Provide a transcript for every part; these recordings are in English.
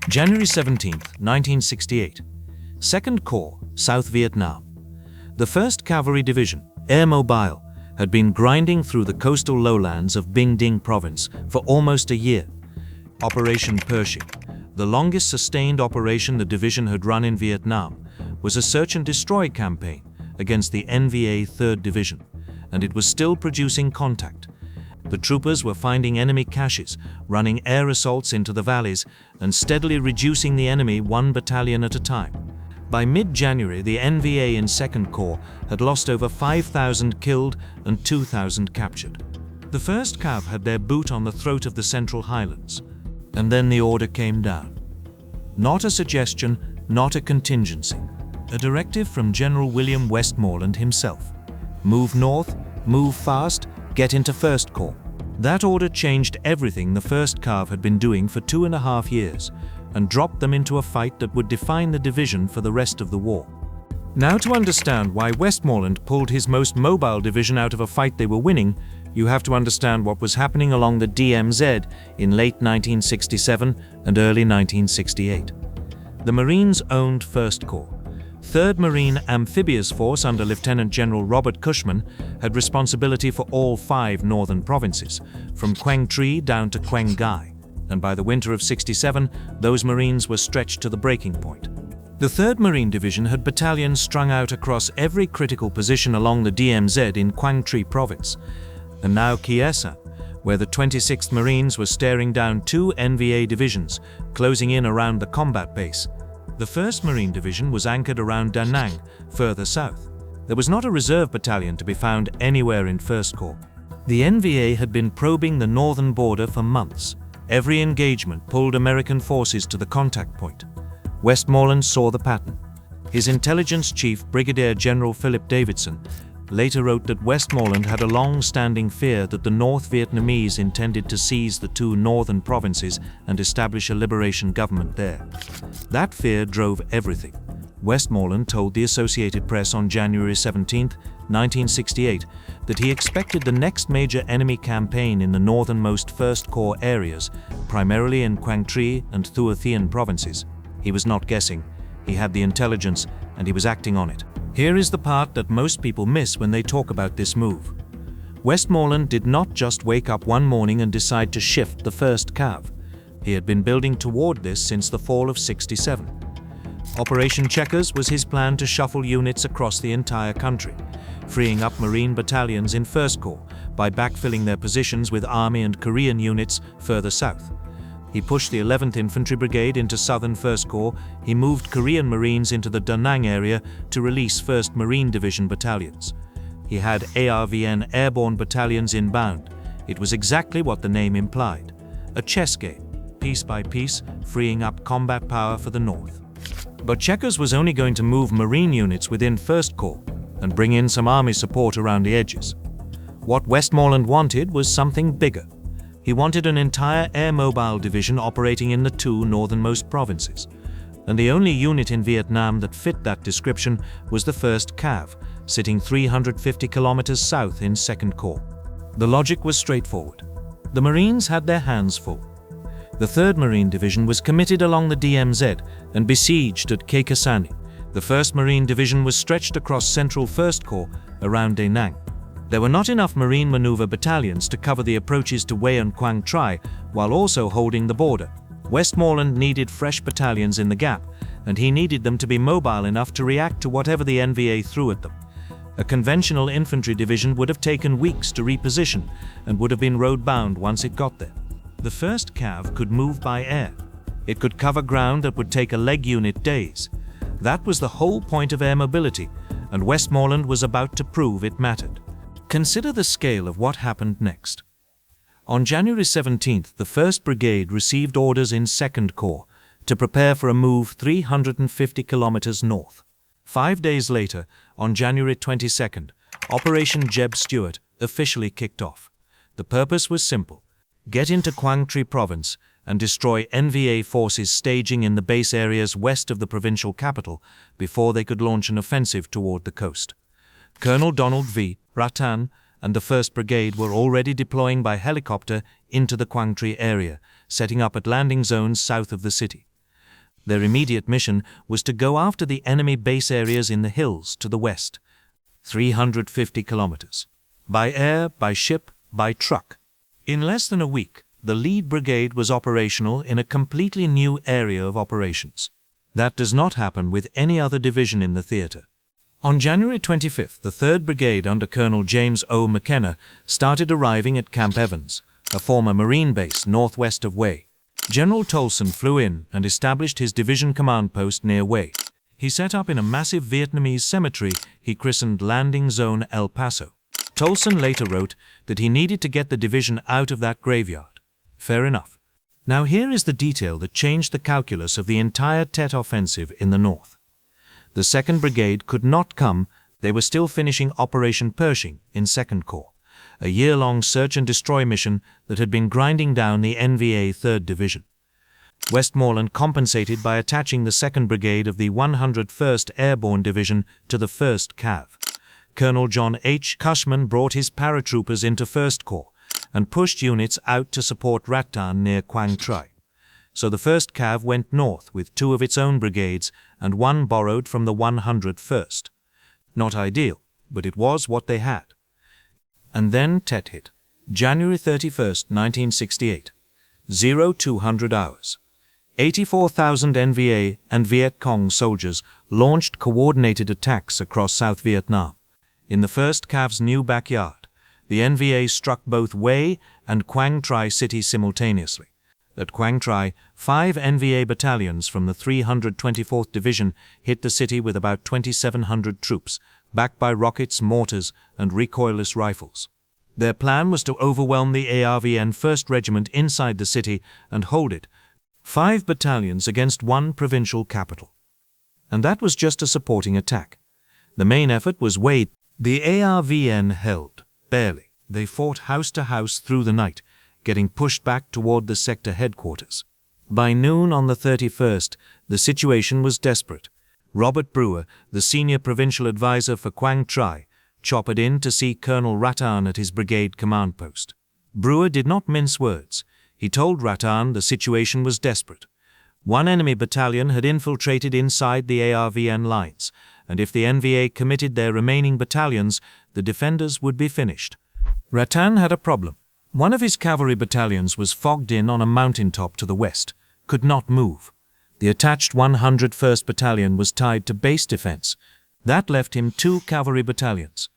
January 17, 1968. 2nd Corps, South Vietnam. The 1st Cavalry Division, airmobile, had been grinding through the coastal lowlands of Binh Dinh Province for almost a year. Operation Pershing, the longest sustained operation the division had run in Vietnam, was a search and destroy campaign against the NVA 3rd Division, and it was still producing contact. The troopers were finding enemy caches, running air assaults into the valleys, and steadily reducing the enemy one battalion at a time. By mid-January, the NVA in 2nd Corps had lost over 5,000 killed and 2,000 captured. The 1st Cav had their boot on the throat of the Central Highlands. And then the order came down. Not a suggestion, not a contingency. A directive from General William Westmoreland himself. Move north, move fast, get into 1st Corps. That order changed everything the 1st Cav had been doing for 2.5 years, and dropped them into a fight that would define the division for the rest of the war. Now, to understand why Westmoreland pulled his most mobile division out of a fight they were winning, you have to understand what was happening along the DMZ in late 1967 and early 1968. The Marines owned 1st Corps. 3rd Marine Amphibious Force under Lieutenant General Robert Cushman had responsibility for all 5 northern provinces, from Quang Tri down to Quang Ngai, and by the winter of '67, those Marines were stretched to the breaking point. The 3rd Marine Division had battalions strung out across every critical position along the DMZ in Quang Tri Province, and now Khe Sanh, where the 26th Marines were staring down 2 NVA divisions, closing in around the combat base. The 1st Marine Division was anchored around Da Nang, further south. There was not a reserve battalion to be found anywhere in 1st Corps. The NVA had been probing the northern border for months. Every engagement pulled American forces to the contact point. Westmoreland saw the pattern. His intelligence chief, Brigadier General Philip Davidson, later wrote that Westmoreland had a long-standing fear that the North Vietnamese intended to seize the 2 northern provinces and establish a liberation government there. That fear drove everything. Westmoreland told the Associated Press on January 17, 1968, that he expected the next major enemy campaign in the northernmost 1st Corps areas, primarily in Quang Tri and Thu Thien provinces. He was not guessing. He had the intelligence, and he was acting on it. Here is the part that most people miss when they talk about this move. Westmoreland did not just wake up one morning and decide to shift the 1st Cav. He had been building toward this since the fall of '67. Operation Checkers was his plan to shuffle units across the entire country, freeing up Marine battalions in 1st Corps by backfilling their positions with Army and Korean units further south. He pushed the 11th Infantry Brigade into southern 1st Corps. He moved Korean Marines into the Da Nang area to release 1st Marine Division battalions. He had ARVN airborne battalions inbound. It was exactly what the name implied. A chess game, piece by piece, freeing up combat power for the north. But Checkers was only going to move Marine units within 1st Corps and bring in some Army support around the edges. What Westmoreland wanted was something bigger. He wanted an entire airmobile division operating in the 2 northernmost provinces, and the only unit in Vietnam that fit that description was the 1st Cav, sitting 350 kilometers south in 2nd Corps. The logic was straightforward. The Marines had their hands full. The 3rd Marine Division was committed along the DMZ and besieged at Khe Sanh. The 1st Marine Division was stretched across central 1st Corps around Da Nang. There were not enough Marine maneuver battalions to cover the approaches to Hue and Quang Tri while also holding the border. Westmoreland needed fresh battalions in the gap, and he needed them to be mobile enough to react to whatever the NVA threw at them. A conventional infantry division would have taken weeks to reposition and would have been road-bound once it got there. The 1st Cav could move by air. It could cover ground that would take a leg unit days. That was the whole point of air mobility, and Westmoreland was about to prove it mattered. Consider the scale of what happened next. On January 17th, the 1st Brigade received orders in 2nd Corps to prepare for a move 350 kilometers north. 5 days later, on January 22nd, Operation Jeb Stuart officially kicked off. The purpose was simple: get into Quang Tri Province and destroy NVA forces staging in the base areas west of the provincial capital before they could launch an offensive toward the coast. Colonel Donald V. Rattan and the 1st Brigade were already deploying by helicopter into the Quang Tri area, setting up at landing zones south of the city. Their immediate mission was to go after the enemy base areas in the hills to the west, 350 kilometers, by air, by ship, by truck. In less than a week, the lead brigade was operational in a completely new area of operations. That does not happen with any other division in the theater. On January 25th, the 3rd Brigade under Colonel James O. McKenna started arriving at Camp Evans, a former Marine base northwest of Hue. General Tolson flew in and established his division command post near Hue. He set up in a massive Vietnamese cemetery he christened Landing Zone El Paso. Tolson later wrote that he needed to get the division out of that graveyard. Fair enough. Now here is the detail that changed the calculus of the entire Tet Offensive in the north. The 2nd Brigade could not come, they were still finishing Operation Pershing in 2nd Corps, a year-long search and destroy mission that had been grinding down the NVA 3rd Division. Westmoreland compensated by attaching the 2nd Brigade of the 101st Airborne Division to the 1st Cav. Colonel John H. Cushman brought his paratroopers into 1st Corps and pushed units out to support Rattan near Quang Tri. So the 1st Cav went north with 2 of its own brigades and 1 borrowed from the 101st. Not ideal, but it was what they had. And then Tet hit. January 31st, 1968. 0200 hours. 84,000 NVA and Viet Cong soldiers launched coordinated attacks across South Vietnam. In the 1st Cav's new backyard, the NVA struck both Hue and Quang Tri city simultaneously. At Quang Tri, 5 NVA battalions from the 324th Division hit the city with about 2,700 troops, backed by rockets, mortars, and recoilless rifles. Their plan was to overwhelm the ARVN 1st Regiment inside the city and hold it, 5 battalions against 1 provincial capital. And that was just a supporting attack. The main effort was Hue. The ARVN held, barely. They fought house to house through the night, getting pushed back toward the sector headquarters. By noon on the 31st, the situation was desperate. Robert Brewer, the senior provincial advisor for Quang Tri, choppered in to see Colonel Rattan at his brigade command post. Brewer did not mince words. He told Rattan the situation was desperate. 1 enemy battalion had infiltrated inside the ARVN lines, and if the NVA committed their remaining battalions, the defenders would be finished. Rattan had a problem. 1 of his cavalry battalions was fogged in on a mountaintop to the west, could not move. The attached 101st Battalion was tied to base defense. That left him 2 cavalry battalions.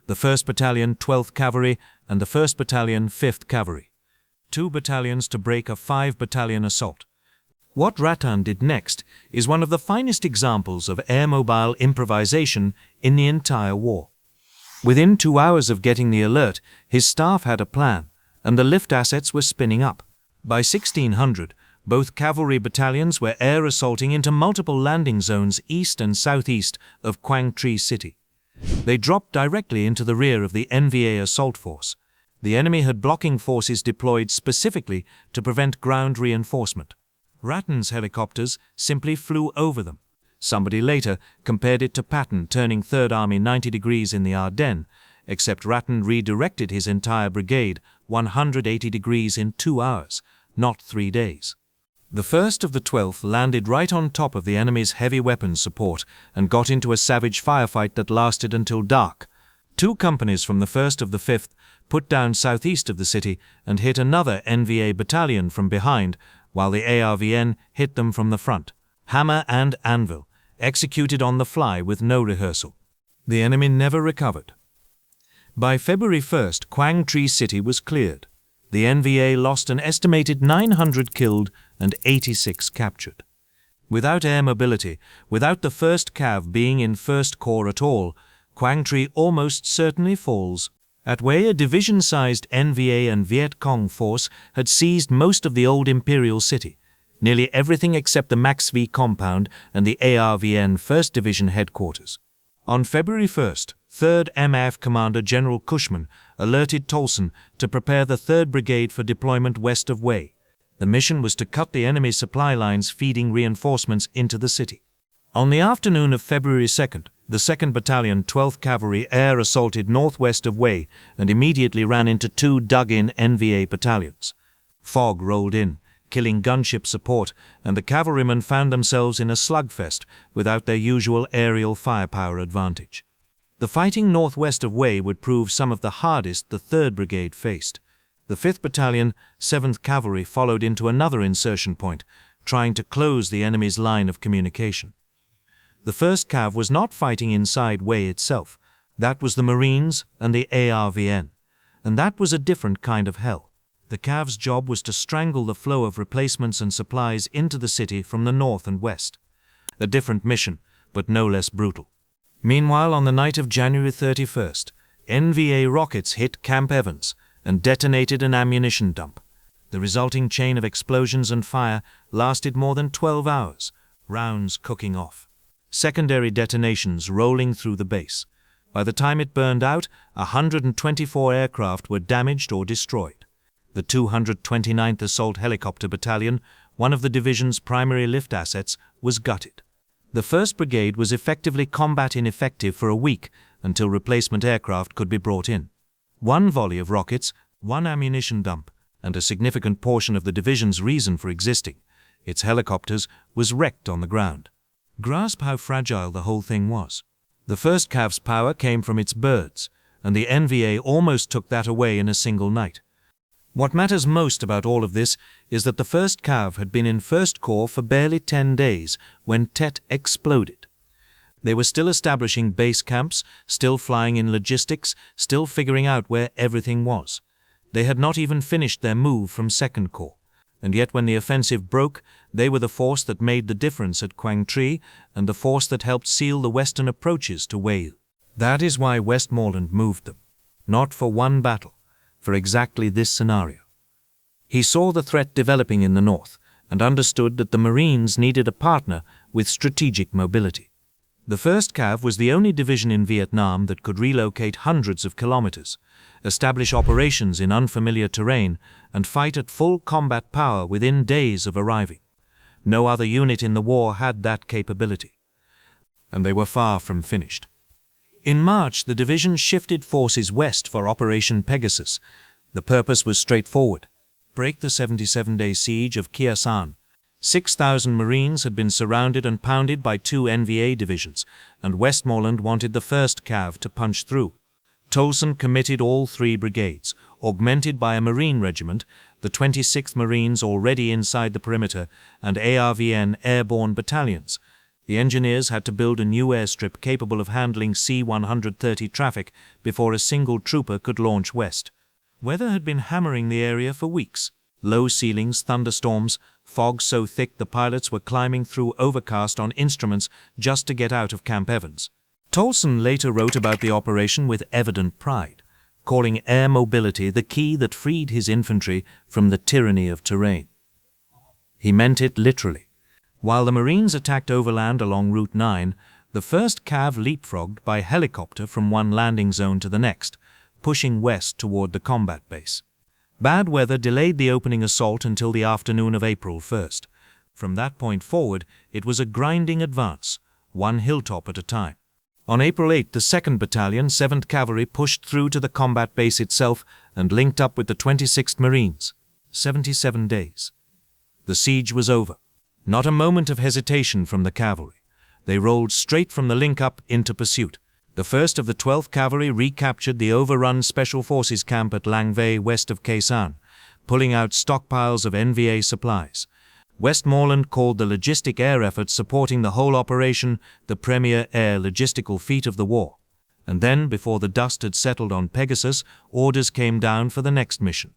The 1st Battalion, 12th Cavalry, and the 1st Battalion, 5th Cavalry. 2 battalions to break a 5-battalion assault. What Rattan did next is one of the finest examples of air-mobile improvisation in the entire war. Within 2 hours of getting the alert, his staff had a plan, and the lift assets were spinning up. By 1600, both cavalry battalions were air assaulting into multiple landing zones east and southeast of Quang Tri city. They dropped directly into the rear of the NVA assault force. The enemy had blocking forces deployed specifically to prevent ground reinforcement. Rattan's helicopters simply flew over them. Somebody later compared it to Patton turning 3rd Army 90 degrees in the Ardennes, except Rattan redirected his entire brigade 180 degrees in 2 hours, not 3 days. The 1st of the 12th landed right on top of the enemy's heavy weapons support and got into a savage firefight that lasted until dark. 2 companies from the 1st of the 5th put down southeast of the city and hit another NVA battalion from behind, while the ARVN hit them from the front. Hammer and anvil, executed on the fly with no rehearsal. The enemy never recovered. By February 1st, Quang Tri city was cleared. The NVA lost an estimated 900 killed and 86 captured. Without air mobility, without the 1st Cav being in 1st Corps at all, Quang Tri almost certainly falls. At Hue, a division-sized NVA and Viet Cong force had seized most of the old Imperial City, nearly everything except the Max V compound and the ARVN 1st Division headquarters. On February 1st, 3rd MAF Commander General Cushman alerted Tolson to prepare the 3rd Brigade for deployment west of Hue. The mission was to cut the enemy's supply lines feeding reinforcements into the city. On the afternoon of February 2nd, the 2nd Battalion, 12th Cavalry air assaulted northwest of Hue and immediately ran into 2 dug-in NVA battalions. Fog rolled in, killing gunship support, and the cavalrymen found themselves in a slugfest without their usual aerial firepower advantage. The fighting northwest of Wei would prove some of the hardest the 3rd Brigade faced. The 5th Battalion, 7th Cavalry followed into another insertion point, trying to close the enemy's line of communication. The 1st Cav was not fighting inside Wei itself. That was the Marines and the ARVN. And that was a different kind of hell. The Cav's job was to strangle the flow of replacements and supplies into the city from the north and west. A different mission, but no less brutal. Meanwhile, on the night of January 31st, NVA rockets hit Camp Evans and detonated an ammunition dump. The resulting chain of explosions and fire lasted more than 12 hours, rounds cooking off. Secondary detonations rolling through the base. By the time it burned out, 124 aircraft were damaged or destroyed. The 229th Assault Helicopter Battalion, one of the division's primary lift assets, was gutted. The 1st Brigade was effectively combat ineffective for a week until replacement aircraft could be brought in. One volley of rockets, one ammunition dump, and a significant portion of the division's reason for existing, its helicopters, was wrecked on the ground. Grasp how fragile the whole thing was. The 1st Cav's power came from its birds, and the NVA almost took that away in a single night. What matters most about all of this is that the 1st Cav had been in 1st Corps for barely 10 days when Tet exploded. They were still establishing base camps, still flying in logistics, still figuring out where everything was. They had not even finished their move from 2nd Corps, and yet when the offensive broke, they were the force that made the difference at Quang Tri and the force that helped seal the western approaches to Wei. That is why Westmoreland moved them. Not for one battle, for exactly this scenario. He saw the threat developing in the north and understood that the Marines needed a partner with strategic mobility. The 1st Cav was the only division in Vietnam that could relocate hundreds of kilometers, establish operations in unfamiliar terrain, and fight at full combat power within days of arriving. No other unit in the war had that capability. And they were far from finished. In March, the division shifted forces west for Operation Pegasus. The purpose was straightforward: break the 77-day siege of Khe Sanh. 6,000 Marines had been surrounded and pounded by 2 NVA divisions, and Westmoreland wanted the 1st Cav to punch through. Tolson committed all 3 brigades, augmented by a Marine regiment, the 26th Marines already inside the perimeter, and ARVN airborne battalions. The engineers had to build a new airstrip capable of handling C-130 traffic before a single trooper could launch west. Weather had been hammering the area for weeks. Low ceilings, thunderstorms, fog so thick the pilots were climbing through overcast on instruments just to get out of Camp Evans. Tolson later wrote about the operation with evident pride, calling air mobility the key that freed his infantry from the tyranny of terrain. He meant it literally. While the Marines attacked overland along Route 9, the 1st Cav leapfrogged by helicopter from one landing zone to the next, pushing west toward the combat base. Bad weather delayed the opening assault until the afternoon of April 1st. From that point forward, it was a grinding advance, one hilltop at a time. On April 8, the 2nd Battalion, 7th Cavalry, pushed through to the combat base itself and linked up with the 26th Marines. 77 days. The siege was over. Not a moment of hesitation from the cavalry. They rolled straight from the link-up into pursuit. The 1st of the 12th Cavalry recaptured the overrun Special Forces camp at Lang Vei west of Khe Sanh, pulling out stockpiles of NVA supplies. Westmoreland called the logistic air effort supporting the whole operation the premier air logistical feat of the war. And then, before the dust had settled on Pegasus, orders came down for the next mission.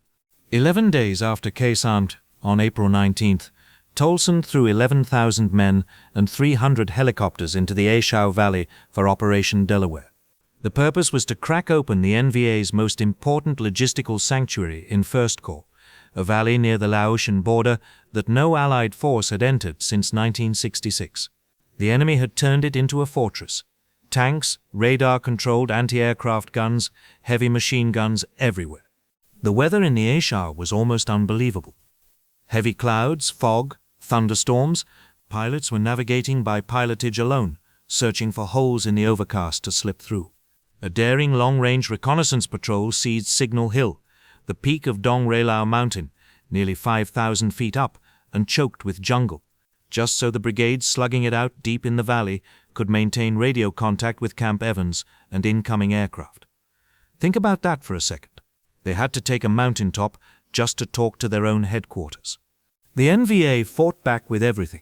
11 days after Khe Sanh, on April 19th, Tolson threw 11,000 men and 300 helicopters into the A Shau Valley for Operation Delaware. The purpose was to crack open the NVA's most important logistical sanctuary in 1st Corps, a valley near the Laotian border that no Allied force had entered since 1966. The enemy had turned it into a fortress. Tanks, radar-controlled anti-aircraft guns, heavy machine guns everywhere. The weather in the A Shau was almost unbelievable. Heavy clouds, fog, thunderstorms. Pilots were navigating by pilotage alone, searching for holes in the overcast to slip through. A daring long-range reconnaissance patrol seized Signal Hill, the peak of Dong Re Lao Mountain, nearly 5,000 feet up, and choked with jungle, just so the brigades slugging it out deep in the valley could maintain radio contact with Camp Evans and incoming aircraft. Think about that for a second. They had to take a mountaintop just to talk to their own headquarters. The NVA fought back with everything.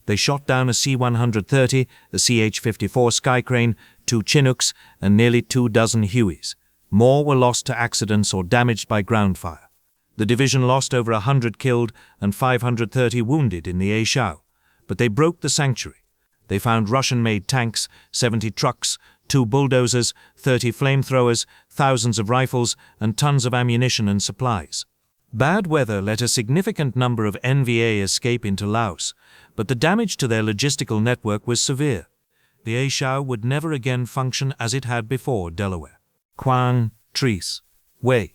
They shot down a C-130, a CH-54 Skycrane, 2 Chinooks, and nearly 24 Hueys. More were lost to accidents or damaged by ground fire. The division lost over 100 killed and 530 wounded in the A Shau, but they broke the sanctuary. They found Russian-made tanks, 70 trucks, 2 bulldozers, 30 flamethrowers, thousands of rifles, and tons of ammunition and supplies. Bad weather let a significant number of NVA escape into Laos, but the damage to their logistical network was severe. The A Shau would never again function as it had before Delaware. Quang Tri, Khe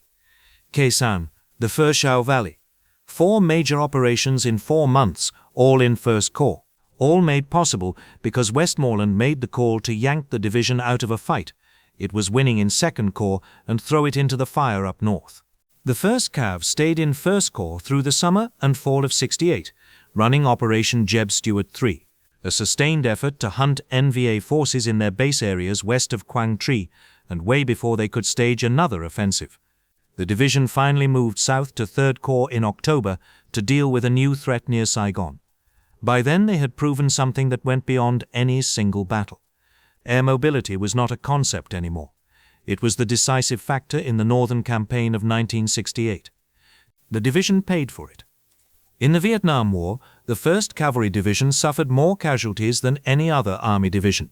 Sanh, the A Shau Valley. 4 major operations in 4 months, all in First Corps. All made possible because Westmoreland made the call to yank the division out of a fight it was winning in Second Corps and throw it into the fire up north. The 1st Cav stayed in First Corps through the summer and fall of '68, running Operation Jeb Stuart III, a sustained effort to hunt NVA forces in their base areas west of Quang Tri and way before they could stage another offensive. The division finally moved south to 3rd Corps in October to deal with a new threat near Saigon. By then they had proven something that went beyond any single battle. Air mobility was not a concept anymore. It was the decisive factor in the Northern Campaign of 1968. The division paid for it. In the Vietnam War, the 1st Cavalry Division suffered more casualties than any other Army division.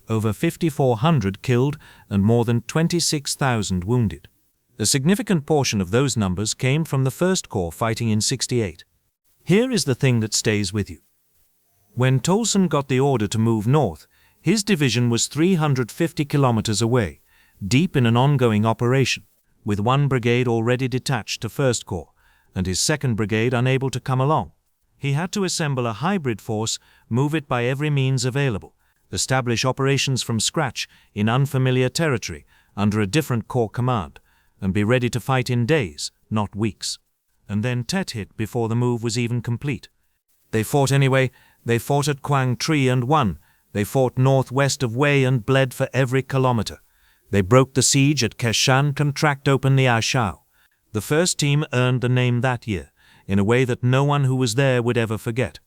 Over 5,400 killed and more than 26,000 wounded. A significant portion of those numbers came from the 1st Corps fighting in '68. Here is the thing that stays with you. When Tolson got the order to move north, his division was 350 kilometers away, deep in an ongoing operation, with 1 brigade already detached to 1st Corps, and his 2nd Brigade unable to come along. He had to assemble a hybrid force, move it by every means available, establish operations from scratch in unfamiliar territory under a different corps command, and be ready to fight in days, not weeks. And then Tet hit before the move was even complete. They fought anyway. They fought at Quang Tri and won. They fought northwest of Hue and bled for every kilometer. They broke the siege at Khe Sanh and cracked open the A Shau. The 1st team earned the name that year, in a way that no one who was there would ever forget.